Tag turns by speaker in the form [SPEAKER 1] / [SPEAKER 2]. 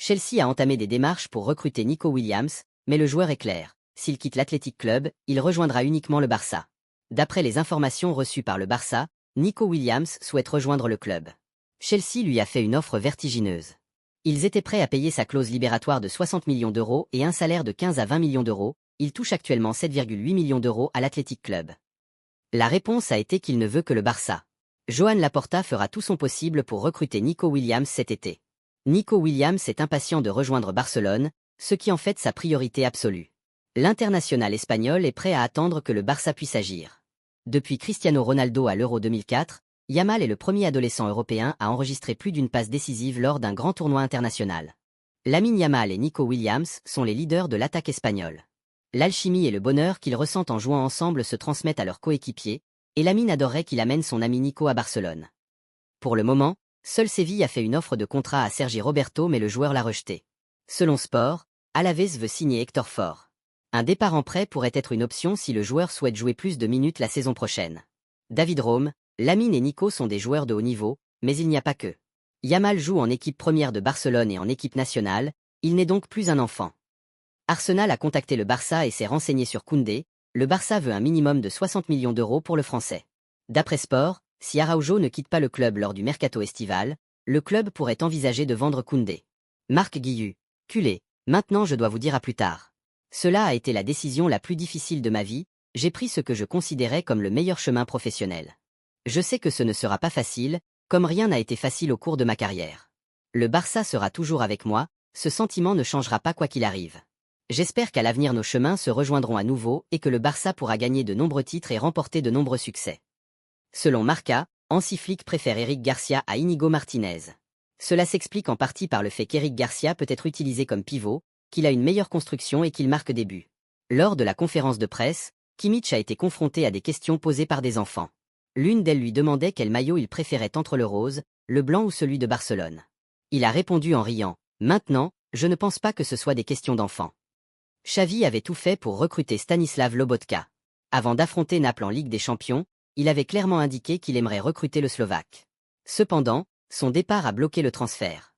[SPEAKER 1] Chelsea a entamé des démarches pour recruter Nico Williams, mais le joueur est clair. S'il quitte l'Athletic Club, il rejoindra uniquement le Barça. D'après les informations reçues par le Barça, Nico Williams souhaite rejoindre le club. Chelsea lui a fait une offre vertigineuse. Ils étaient prêts à payer sa clause libératoire de 60 millions d'euros et un salaire de 15 à 20 millions d'euros. Il touche actuellement 7,8 millions d'euros à l'Athletic Club. La réponse a été qu'il ne veut que le Barça. Joan Laporta fera tout son possible pour recruter Nico Williams cet été. Nico Williams est impatient de rejoindre Barcelone, ce qui en fait sa priorité absolue. L'international espagnol est prêt à attendre que le Barça puisse agir. Depuis Cristiano Ronaldo à l'Euro 2004, Yamal est le premier adolescent européen à enregistrer plus d'une passe décisive lors d'un grand tournoi international. Lamine Yamal et Nico Williams sont les leaders de l'attaque espagnole. L'alchimie et le bonheur qu'ils ressentent en jouant ensemble se transmettent à leurs coéquipiers, et Lamine adorerait qu'il amène son ami Nico à Barcelone. Pour le moment, seul Séville a fait une offre de contrat à Sergi Roberto mais le joueur l'a rejeté. Selon Sport, Alaves veut signer Hector Ford. Un départ en prêt pourrait être une option si le joueur souhaite jouer plus de minutes la saison prochaine. David Rome, Lamine et Nico sont des joueurs de haut niveau, mais il n'y a pas que. Yamal joue en équipe première de Barcelone et en équipe nationale, il n'est donc plus un enfant. Arsenal a contacté le Barça et s'est renseigné sur Koundé. Le Barça veut un minimum de 60 millions d'euros pour le Français. D'après Sport, si Araujo ne quitte pas le club lors du mercato estival, le club pourrait envisager de vendre Koundé. Marc Guilhu, culé, maintenant je dois vous dire à plus tard. Cela a été la décision la plus difficile de ma vie, j'ai pris ce que je considérais comme le meilleur chemin professionnel. Je sais que ce ne sera pas facile, comme rien n'a été facile au cours de ma carrière. Le Barça sera toujours avec moi, ce sentiment ne changera pas quoi qu'il arrive. J'espère qu'à l'avenir nos chemins se rejoindront à nouveau et que le Barça pourra gagner de nombreux titres et remporter de nombreux succès. Selon Marca, Hansi Flick préfère Eric Garcia à Inigo Martinez. Cela s'explique en partie par le fait qu'Eric Garcia peut être utilisé comme pivot, qu'il a une meilleure construction et qu'il marque des buts. Lors de la conférence de presse, Kimmich a été confronté à des questions posées par des enfants. L'une d'elles lui demandait quel maillot il préférait entre le rose, le blanc ou celui de Barcelone. Il a répondu en riant « Maintenant, je ne pense pas que ce soit des questions d'enfants ». Xavi avait tout fait pour recruter Stanislav Lobotka. Avant d'affronter Naples en Ligue des Champions, il avait clairement indiqué qu'il aimerait recruter le Slovaque. Cependant, son départ a bloqué le transfert.